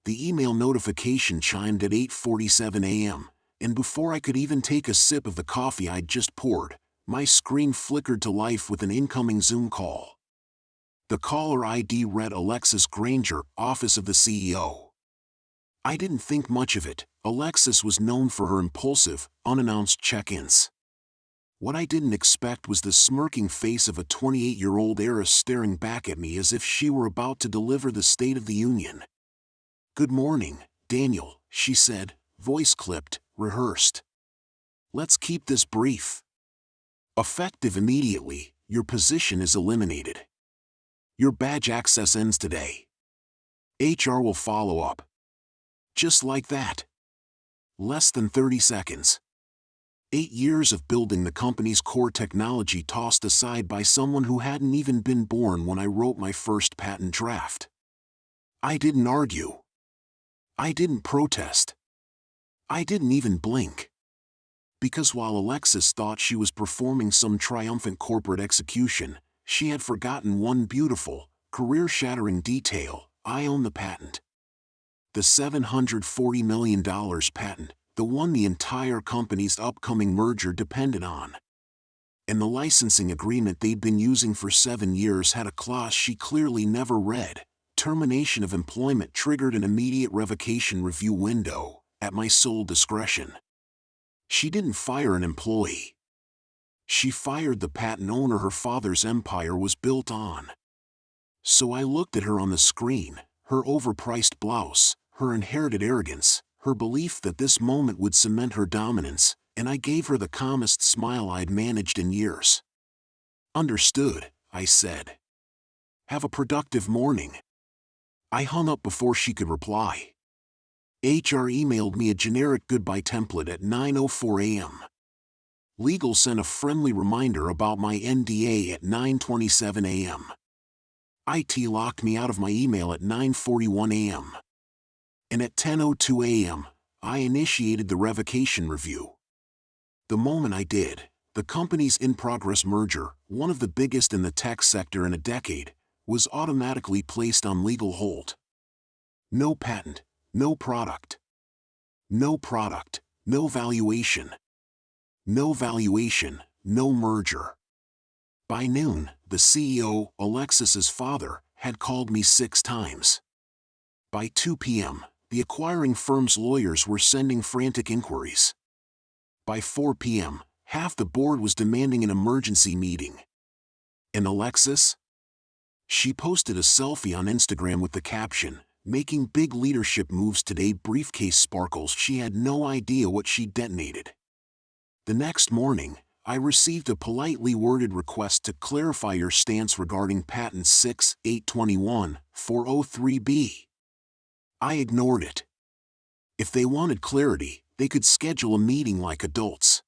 The email notification chimed at 8:47 a.m., and before I could even take a sip of the coffee I'd just poured, my screen flickered to life with an incoming Zoom call. The caller ID read Alexis Granger, Office of the CEO. I didn't think much of it. Alexis was known for her impulsive, unannounced check-ins. What I didn't expect was the smirking face of a 28-year-old heiress staring back at me as if she were about to deliver the State of the Union. "Good morning, Daniel," she said, voice clipped, rehearsed. "Let's keep this brief. Effective immediately, your position is eliminated. Your badge access ends today. HR will follow up." Just like that. Less than 30 seconds. 8 years of building the company's core technology tossed aside by someone who hadn't even been born when I wrote my first patent draft. I didn't argue. I didn't protest. I didn't even blink. Because while Alexis thought she was performing some triumphant corporate execution, she had forgotten one beautiful, career-shattering detail: I own the patent. The $740 million patent, the one the entire company's upcoming merger depended on. And the licensing agreement they'd been using for 7 years had a clause she clearly never read: termination of employment triggered an immediate revocation review window, at my sole discretion. She didn't fire an employee. She fired the patent owner her father's empire was built on. So I looked at her on the screen, her overpriced blouse, her inherited arrogance, her belief that this moment would cement her dominance, and I gave her the calmest smile I'd managed in years. "Understood," I said. "Have a productive morning." I hung up before she could reply. HR emailed me a generic goodbye template at 9:04 a.m. Legal sent a friendly reminder about my NDA at 9:27 a.m. IT locked me out of my email at 9:41 a.m. And at 10:02 a.m., I initiated the revocation review. The moment I did, the company's in-progress merger, one of the biggest in the tech sector in a decade, was automatically placed on legal hold. No patent, no product. No product, no valuation. No valuation, no merger. By noon, the CEO, Alexis's father, had called me 6 times. By 2 p.m., the acquiring firm's lawyers were sending frantic inquiries. By 4 p.m., half the board was demanding an emergency meeting. And Alexis? She posted a selfie on Instagram with the caption, "Making big leadership moves today, briefcase sparkles." She had no idea what she detonated. The next morning, I received a politely worded request to clarify your stance regarding patent 6.821.403b. I ignored it. If they wanted clarity, they could schedule a meeting like adults.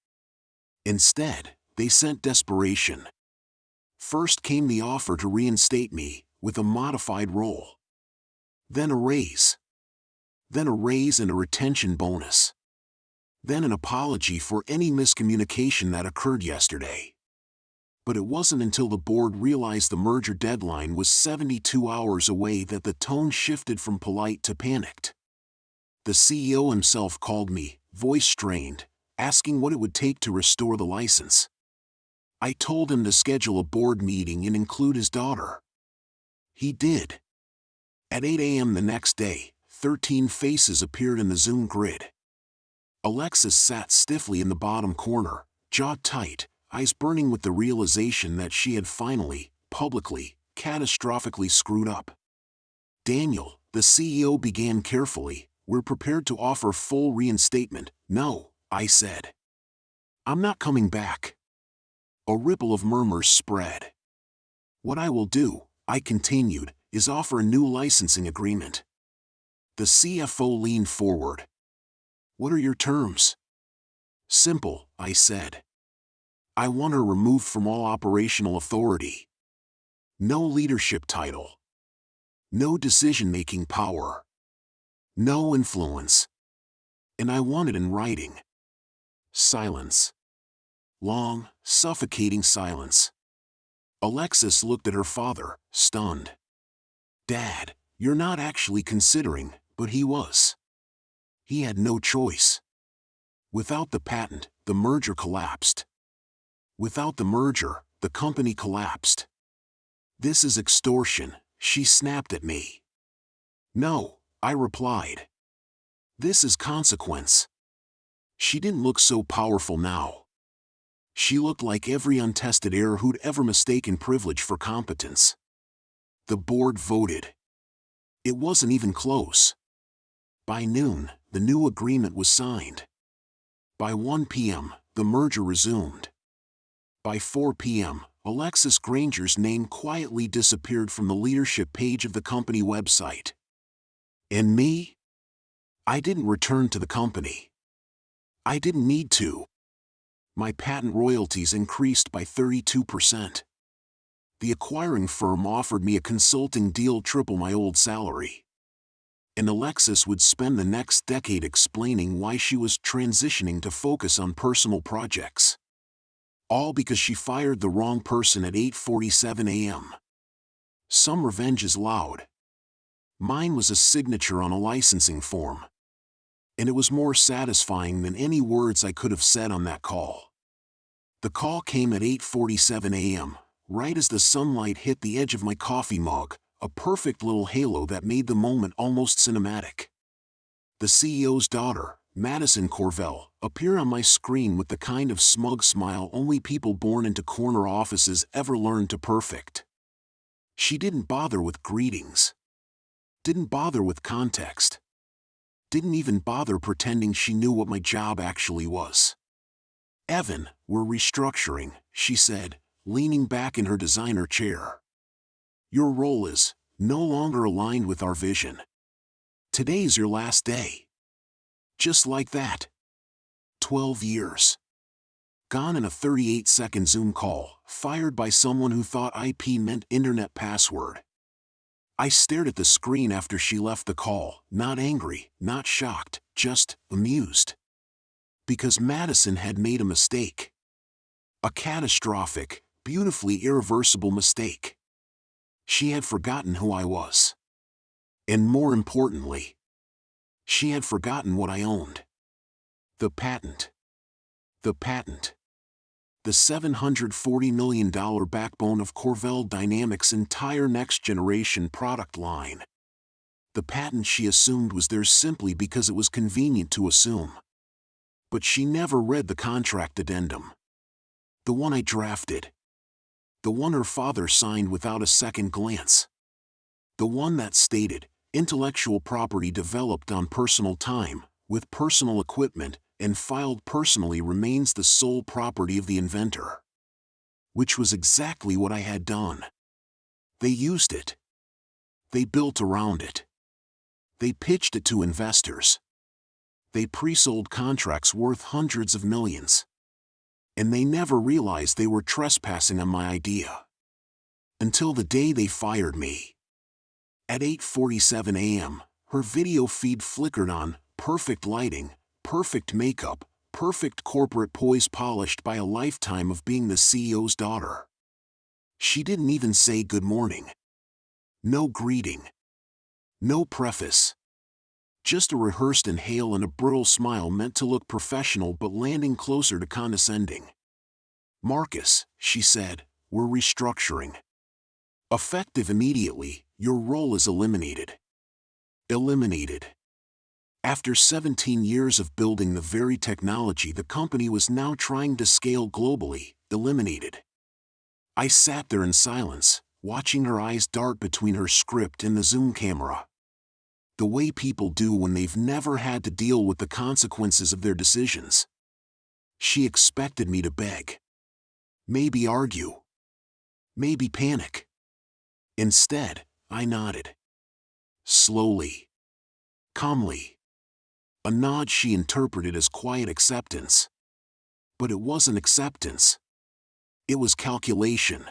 Instead, they sent desperation. First came the offer to reinstate me, with a modified role. Then a raise. Then a raise and a retention bonus. Then an apology for any miscommunication that occurred yesterday. But it wasn't until the board realized the merger deadline was 72 hours away that the tone shifted from polite to panicked. The CEO himself called me, voice strained, asking what it would take to restore the license. I told him to schedule a board meeting and include his daughter. He did. At 8 a.m. the next day, 13 faces appeared in the Zoom grid. Alexis sat stiffly in the bottom corner, jaw tight, eyes burning with the realization that she had finally, publicly, catastrophically screwed up. "Daniel," the CEO began carefully, "we're prepared to offer full reinstatement." "No," I said. "I'm not coming back." A ripple of murmurs spread. "What I will do," I continued, "is offer a new licensing agreement." The CFO leaned forward. "What are your terms?" "Simple," I said. "I want her removed from all operational authority. No leadership title. No decision-making power. No influence. And I want it in writing." Silence. Long, suffocating silence. Alexis looked at her father, stunned. "Dad, you're not actually considering," But he was. He had no choice. Without the patent, the merger collapsed. Without the merger, the company collapsed. This is extortion, she snapped at me. No, I replied. This is consequence. She didn't look so powerful now. She looked like every untested heir who'd ever mistaken privilege for competence. The board voted. It wasn't even close. By noon, the new agreement was signed. By 1 p.m., the merger resumed. By 4 p.m., Alexis Granger's name quietly disappeared from the leadership page of the company website. And me? I didn't return to the company. I didn't need to. My patent royalties increased by 32%. The acquiring firm offered me a consulting deal triple my old salary. And Alexis would spend the next decade explaining why she was transitioning to focus on personal projects. All because she fired the wrong person at 8:47 a.m. Some revenge is loud. Mine was a signature on a licensing form. And it was more satisfying than any words I could have said on that call. The call came at 8:47 a.m., right as the sunlight hit the edge of my coffee mug, a perfect little halo that made the moment almost cinematic. The CEO's daughter, Madison Corvell, appeared on my screen with the kind of smug smile only people born into corner offices ever learn to perfect. She didn't bother with greetings. Didn't bother with context. Didn't even bother pretending she knew what my job actually was. Evan, we're restructuring, she said, leaning back in her designer chair. Your role is no longer aligned with our vision. Today's your last day. Just like that. 12 years. Gone in a 38-second Zoom call, fired by someone who thought IP meant internet password. I stared at the screen after she left the call, not angry, not shocked, just amused. Because Madison had made a mistake. A catastrophic, beautifully irreversible mistake. She had forgotten who I was. And more importantly, she had forgotten what I owned. The patent. The patent. The $740 million backbone of Corvell Dynamics' entire next-generation product line. The patent she assumed was theirs simply because it was convenient to assume. But she never read the contract addendum. The one I drafted. The one her father signed without a second glance. The one that stated, intellectual property developed on personal time, with personal equipment, and filed personally remains the sole property of the inventor. Which was exactly what I had done. They used it. They built around it. They pitched it to investors. They pre-sold contracts worth hundreds of millions. And they never realized they were trespassing on my idea. Until the day they fired me. At 8:47 a.m., her video feed flickered on, perfect lighting, perfect makeup, perfect corporate poise polished by a lifetime of being the CEO's daughter. She didn't even say good morning. No greeting. No preface. Just a rehearsed inhale and a brittle smile meant to look professional but landing closer to condescending. Marcus, she said, we're restructuring. Effective immediately, your role is eliminated. Eliminated. After 17 years of building the very technology the company was now trying to scale globally, eliminated. I sat there in silence, watching her eyes dart between her script and the Zoom camera. The way people do when they've never had to deal with the consequences of their decisions. She expected me to beg. Maybe argue. Maybe panic. Instead, I nodded. Slowly. Calmly. A nod she interpreted as quiet acceptance. But it wasn't acceptance. It was calculation.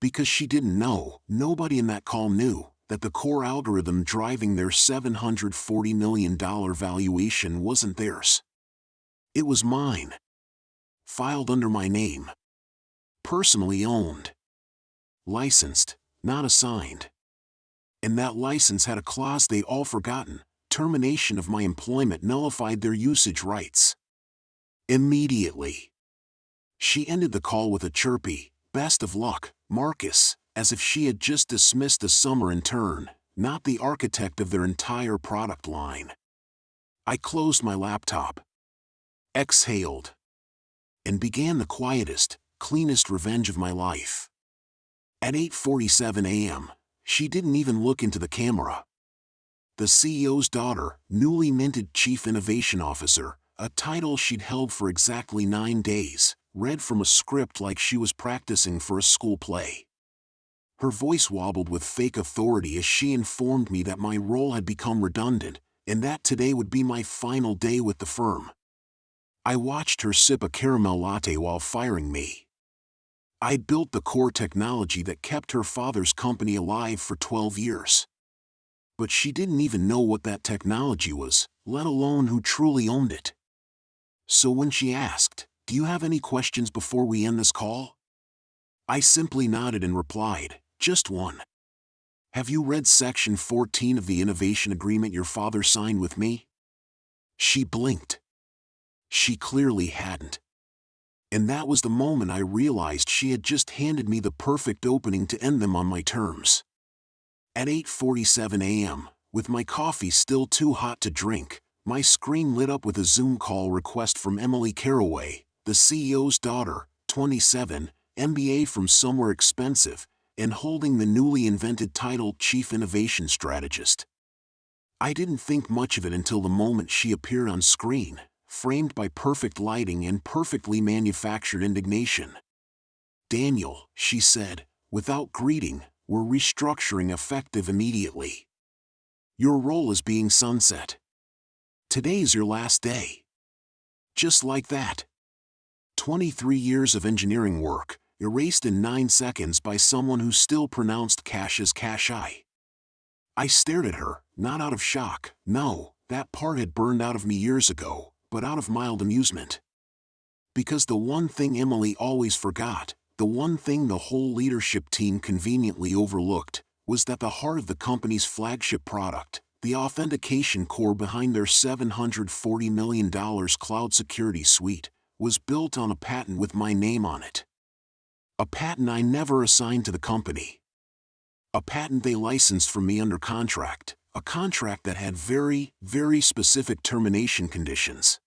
Because she didn't know, nobody in that call knew, that the core algorithm driving their $740 million valuation wasn't theirs. It was mine. Filed under my name. Personally owned. Licensed, not assigned. And that license had a clause they all forgotten: termination of my employment nullified their usage rights. Immediately. She ended the call with a chirpy, "Best of luck, Marcus," as if she had just dismissed a summer intern, not the architect of their entire product line. I closed my laptop, exhaled, and began the quietest, cleanest revenge of my life. At 8:47 a.m., she didn't even look into the camera. The CEO's daughter, newly minted Chief Innovation Officer, a title she'd held for exactly 9 days, read from a script like she was practicing for a school play. Her voice wobbled with fake authority as she informed me that my role had become redundant, and that today would be my final day with the firm. I watched her sip a caramel latte while firing me. I'd built the core technology that kept her father's company alive for 12 years. But she didn't even know what that technology was, let alone who truly owned it. So when she asked, "Do you have any questions before we end this call?" I simply nodded and replied, "Just one. Have you read Section 14 of the innovation agreement your father signed with me?" She blinked. She clearly hadn't. And that was the moment I realized she had just handed me the perfect opening to end them on my terms. At 8:47 a.m., with my coffee still too hot to drink, my screen lit up with a Zoom call request from Emily Caraway, the CEO's daughter, 27, MBA from somewhere expensive, and holding the newly invented title Chief Innovation Strategist. I didn't think much of it until the moment she appeared on screen, framed by perfect lighting and perfectly manufactured indignation. "Daniel," she said, without greeting, "we're restructuring effective immediately. Your role is being sunset. Today's your last day." Just like that. 23 years of engineering work, erased in 9 seconds by someone who still pronounced cash as cash-I. I stared at her, not out of shock, no, that part had burned out of me years ago, but out of mild amusement. Because the one thing Emily always forgot, the one thing the whole leadership team conveniently overlooked, was that the heart of the company's flagship product, the authentication core behind their $740 million cloud security suite, was built on a patent with my name on it. A patent I never assigned to the company. A patent they licensed from me under contract, a contract that had very, very specific termination conditions.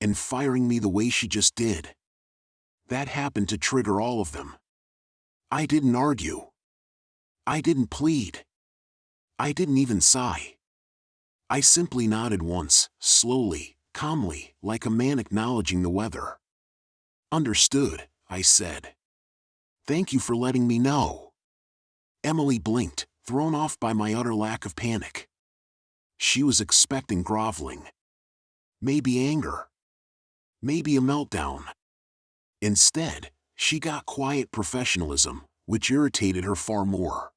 And firing me the way she just did, that happened to trigger all of them. I didn't argue. I didn't plead. I didn't even sigh. I simply nodded once, slowly, calmly, like a man acknowledging the weather. "Understood," I said. "Thank you for letting me know." Emily blinked, thrown off by my utter lack of panic. She was expecting groveling. Maybe anger. Maybe a meltdown. Instead, she got quiet professionalism, which irritated her far more.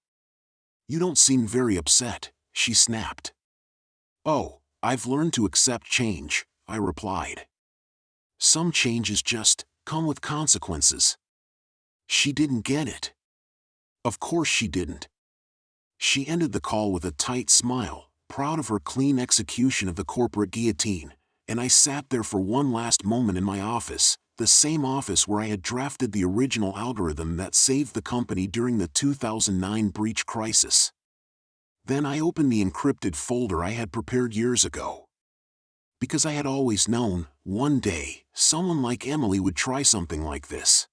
"You don't seem very upset," she snapped. "Oh, I've learned to accept change," I replied. "Some changes just come with consequences." She didn't get it. Of course she didn't. She ended the call with a tight smile, proud of her clean execution of the corporate guillotine, and I sat there for one last moment in my office, the same office where I had drafted the original algorithm that saved the company during the 2009 breach crisis. Then I opened the encrypted folder I had prepared years ago. Because I had always known, one day, someone like Emily would try something like this.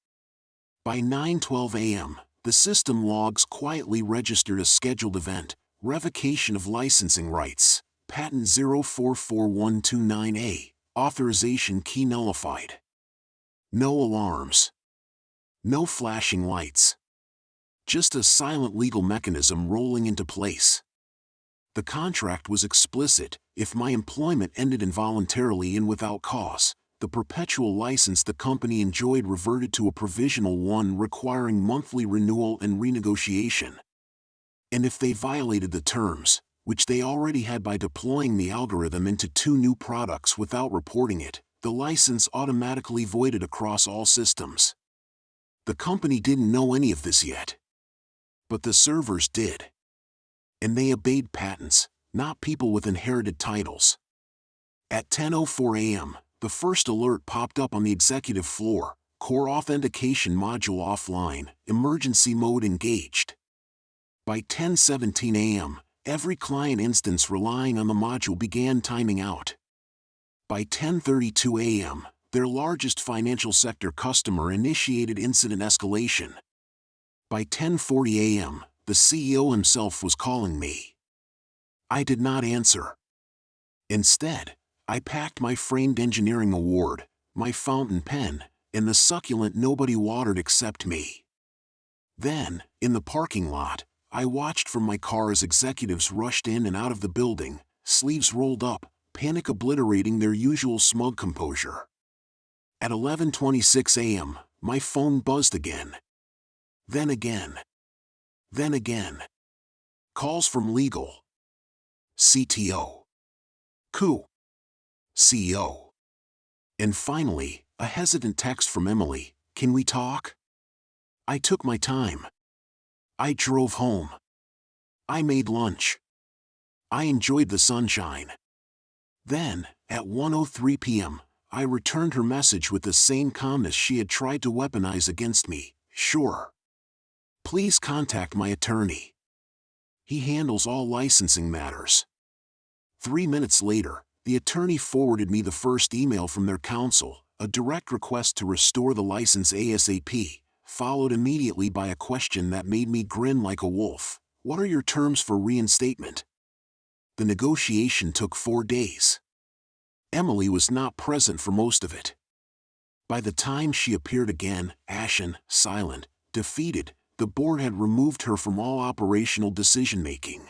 By 9:12 a.m., the system logs quietly registered a scheduled event, revocation of licensing rights, patent 0444129A, authorization key nullified. No alarms. No flashing lights. Just a silent legal mechanism rolling into place. The contract was explicit: if my employment ended involuntarily and without cause, the perpetual license the company enjoyed reverted to a provisional one requiring monthly renewal and renegotiation. And if they violated the terms, which they already had by deploying the algorithm into 2 new products without reporting it, the license automatically voided across all systems. The company didn't know any of this yet. But the servers did. And they obeyed patents, not people with inherited titles. At 10:04 a.m., the first alert popped up on the executive floor: Core Authentication Module offline, emergency mode engaged. By 10:17 a.m., every client instance relying on the module began timing out. By 10:32 a.m., their largest financial sector customer initiated incident escalation. By 10:40 a.m., the CEO himself was calling me. I did not answer. Instead, I packed my framed engineering award, my fountain pen, and the succulent nobody watered except me. Then, in the parking lot, I watched from my car as executives rushed in and out of the building, sleeves rolled up, panic obliterating their usual smug composure. At 11:26 a.m., my phone buzzed again. Then again. Then again. Calls from legal. CTO. Coup. CEO. And finally, a hesitant text from Emily: "Can we talk?" I took my time. I drove home. I made lunch. I enjoyed the sunshine. Then, at 1:03 p.m., I returned her message with the same calmness she had tried to weaponize against me: "Sure. Please contact my attorney. He handles all licensing matters." 3 minutes later, the attorney forwarded me the first email from their counsel, a direct request to restore the license ASAP, followed immediately by a question that made me grin like a wolf: "What are your terms for reinstatement?" The negotiation took 4 days. Emily was not present for most of it. By the time she appeared again, ashen, silent, defeated, the board had removed her from all operational decision-making.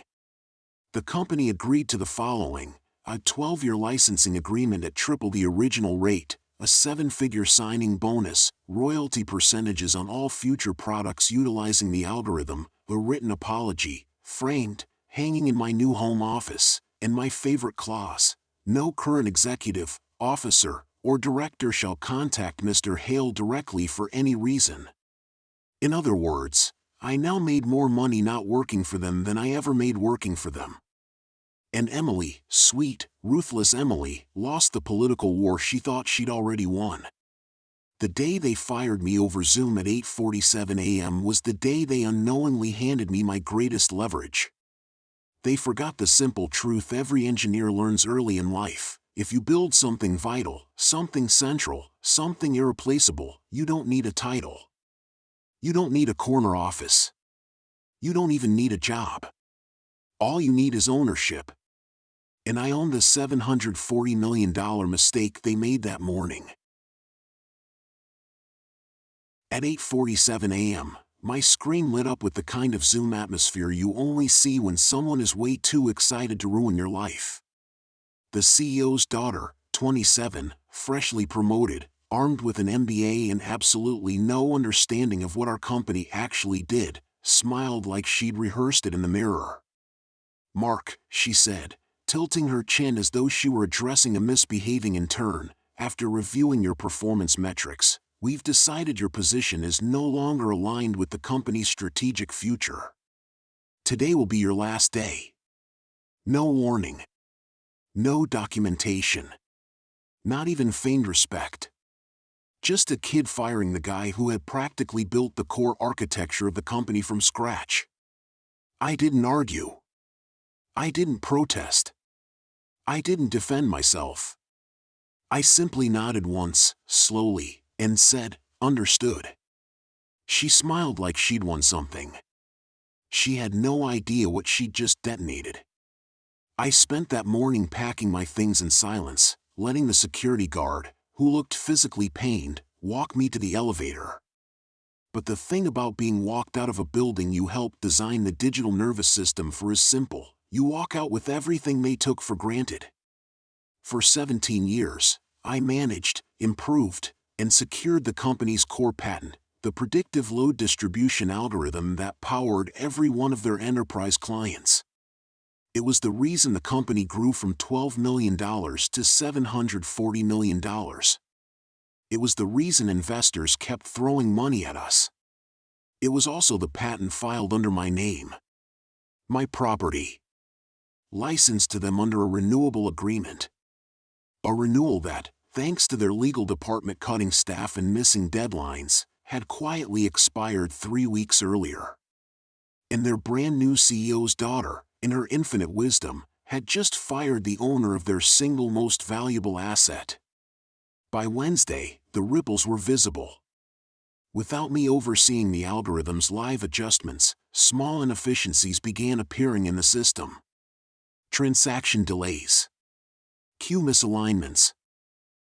The company agreed to the following: a 12-year licensing agreement at triple the original rate, a 7-figure signing bonus, royalty percentages on all future products utilizing the algorithm, a written apology, framed, hanging in my new home office, and my favorite clause: no current executive, officer, or director shall contact Mr. Hale directly for any reason. In other words, I now made more money not working for them than I ever made working for them. And Emily, sweet, ruthless Emily, lost the political war she thought she'd already won. The day they fired me over Zoom at 8:47 a.m. was the day they unknowingly handed me my greatest leverage. They forgot the simple truth every engineer learns early in life: if you build something vital, something central, something irreplaceable, you don't need a title. You don't need a corner office. You don't even need a job. All you need is ownership. And I own the $740 million mistake they made that morning. At 8:47 a.m., my screen lit up with the kind of Zoom atmosphere you only see when someone is way too excited to ruin your life. The CEO's daughter, 27, freshly promoted, armed with an MBA and absolutely no understanding of what our company actually did, smiled like she'd rehearsed it in the mirror. "Mark," she said, tilting her chin as though she were addressing a misbehaving intern, "after reviewing your performance metrics, we've decided your position is no longer aligned with the company's strategic future. Today will be your last day. No warning. No documentation. Not even feigned respect. Just a kid firing the guy who had practically built the core architecture of the company from scratch." I didn't argue. I didn't protest. I didn't defend myself. I simply nodded once, slowly, and said, "Understood." She smiled like she'd won something. She had no idea what she'd just detonated. I spent that morning packing my things in silence, letting the security guard, who looked physically pained, walk me to the elevator. But the thing about being walked out of a building you helped design the digital nervous system for is simple: you walk out with everything they took for granted. For 17 years, I managed, improved, and secured the company's core patent, the predictive load distribution algorithm that powered every one of their enterprise clients. It was the reason the company grew from $12 million to $740 million. It was the reason investors kept throwing money at us. It was also the patent filed under my name. My property. Licensed to them under a renewable agreement. A renewal that, thanks to their legal department cutting staff and missing deadlines, had quietly expired 3 weeks earlier. And their brand new CEO's daughter, in her infinite wisdom, had just fired the owner of their single most valuable asset. By Wednesday, the ripples were visible. Without me overseeing the algorithm's live adjustments, small inefficiencies began appearing in the system. Transaction delays. Queue misalignments.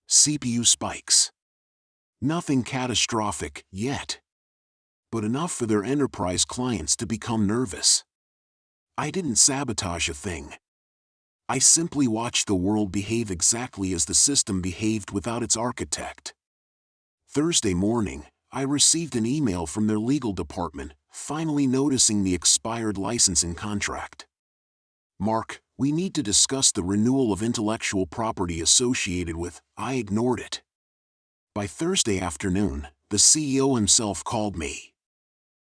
CPU spikes. Nothing catastrophic yet, but enough for their enterprise clients to become nervous. I didn't sabotage a thing. I simply watched the world behave exactly as the system behaved without its architect. Thursday morning, I received an email from their legal department, finally noticing the expired licensing contract. Mark, we need to discuss the renewal of intellectual property associated with. I ignored it. By Thursday afternoon, the CEO himself called me.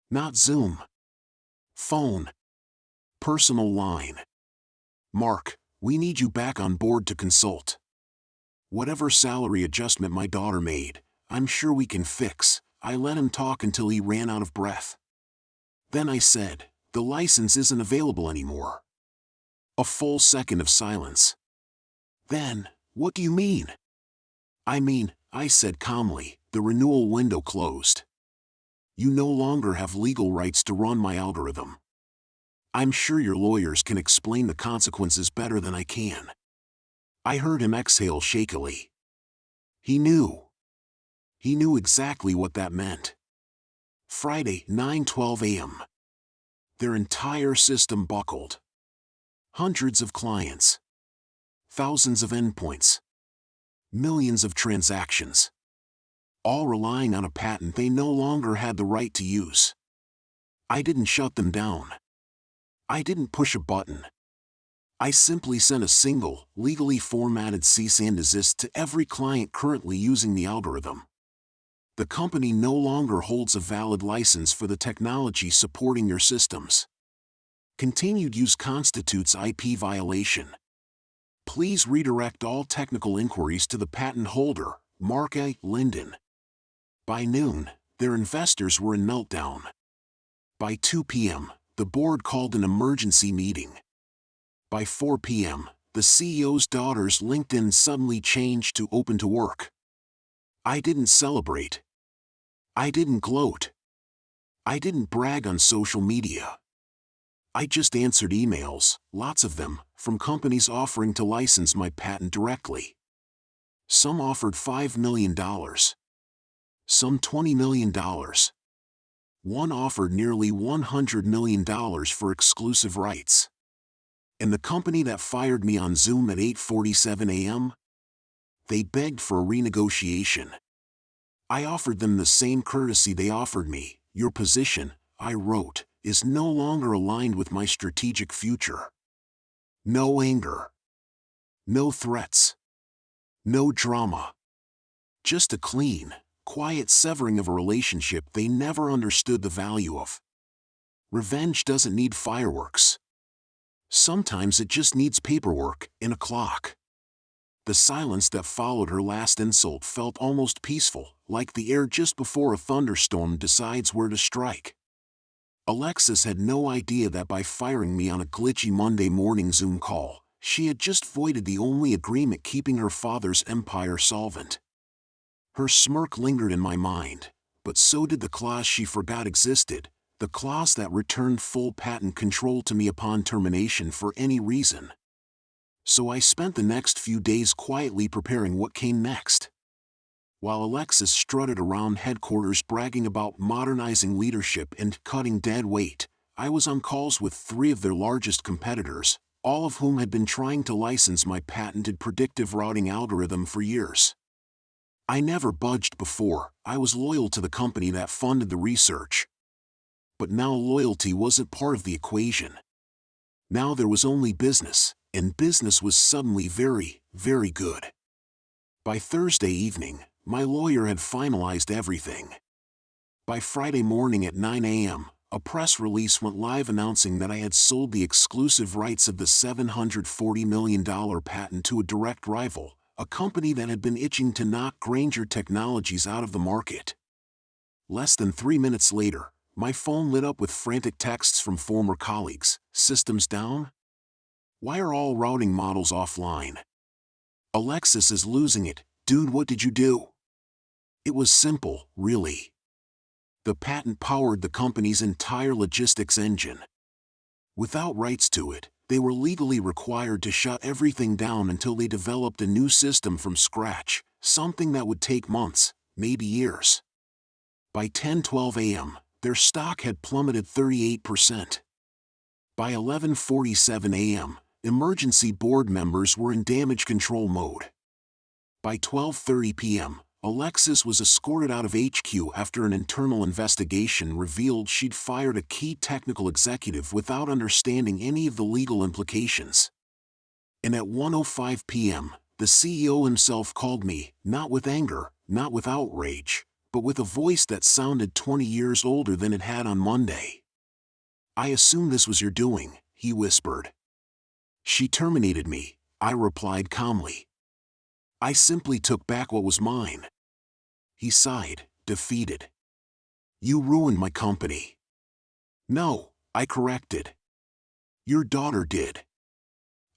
Not Zoom. Phone. Personal line. Mark, we need you back on board to consult. Whatever salary adjustment my daughter made, I'm sure we can fix. I let him talk until he ran out of breath. Then I said, the license isn't available anymore. A full second of silence. Then, what do you mean? I said calmly, the renewal window closed. You no longer have legal rights to run my algorithm. I'm sure your lawyers can explain the consequences better than I can. I heard him exhale shakily. He knew. He knew exactly what that meant. Friday, 9:12 a.m. Their entire system buckled. Hundreds of clients. Thousands of endpoints. Millions of transactions. All relying on a patent they no longer had the right to use. I didn't shut them down. I didn't push a button. I simply sent a single, legally formatted cease and desist to every client currently using the algorithm. The company no longer holds a valid license for the technology supporting your systems. Continued use constitutes IP violation. Please redirect all technical inquiries to the patent holder, Mark A. Linden. By noon, their investors were in meltdown. By 2 p.m., the board called an emergency meeting. By 4 p.m., the CEO's daughter's LinkedIn suddenly changed to open to work. I didn't celebrate. I didn't gloat. I didn't brag on social media. I just answered emails, lots of them, from companies offering to license my patent directly. Some offered $5 million. Some $20 million. One offered nearly $100 million for exclusive rights. And the company that fired me on Zoom at 8:47 a.m.? They begged for a renegotiation. I offered them the same courtesy they offered me. Your position, I wrote, is no longer aligned with my strategic future. No anger. No threats. No drama. Just a clean, quiet severing of a relationship they never understood the value of. Revenge doesn't need fireworks. Sometimes it just needs paperwork and a clock. The silence that followed her last insult felt almost peaceful, like the air just before a thunderstorm decides where to strike. Alexis had no idea that by firing me on a glitchy Monday morning Zoom call, she had just voided the only agreement keeping her father's empire solvent. Her smirk lingered in my mind, but so did the clause she forgot existed, the clause that returned full patent control to me upon termination for any reason. So I spent the next few days quietly preparing what came next. While Alexis strutted around headquarters bragging about modernizing leadership and cutting dead weight, I was on calls with 3 of their largest competitors, all of whom had been trying to license my patented predictive routing algorithm for years. I never budged before. I was loyal to the company that funded the research. But now loyalty wasn't part of the equation. Now there was only business, and business was suddenly very, very good. By Thursday evening, my lawyer had finalized everything. By Friday morning at 9 a.m., a press release went live announcing that I had sold the exclusive rights of the $740 million patent to a direct rival, a company that had been itching to knock Granger Technologies out of the market. Less than 3 minutes later, my phone lit up with frantic texts from former colleagues. Systems down? Why are all routing models offline? Alexis is losing it. Dude, what did you do? It was simple, really. The patent powered the company's entire logistics engine. Without rights to it, they were legally required to shut everything down until they developed a new system from scratch, something that would take months, maybe years. By 10:12 a.m., their stock had plummeted 38%. By 11:47 a.m., emergency board members were in damage control mode. By 12:30 p.m., Alexis was escorted out of HQ after an internal investigation revealed she'd fired a key technical executive without understanding any of the legal implications. And at 1:05 p.m., the CEO himself called me, not with anger, not with outrage, but with a voice that sounded 20 years older than it had on Monday. "I assume this was your doing," he whispered. "She terminated me," I replied calmly. "I simply took back what was mine." He sighed, defeated. "You ruined my company." "No," I corrected. "Your daughter did.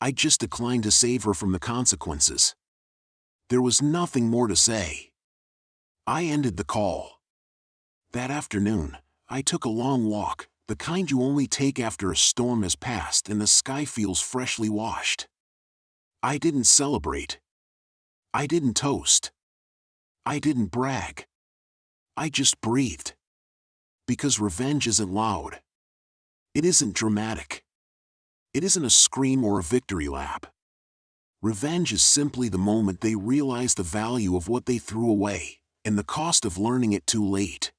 I just declined to save her from the consequences." There was nothing more to say. I ended the call. That afternoon, I took a long walk, the kind you only take after a storm has passed and the sky feels freshly washed. I didn't celebrate. I didn't toast. I didn't brag. I just breathed. Because revenge isn't loud. It isn't dramatic. It isn't a scream or a victory lap. Revenge is simply the moment they realize the value of what they threw away, and the cost of learning it too late.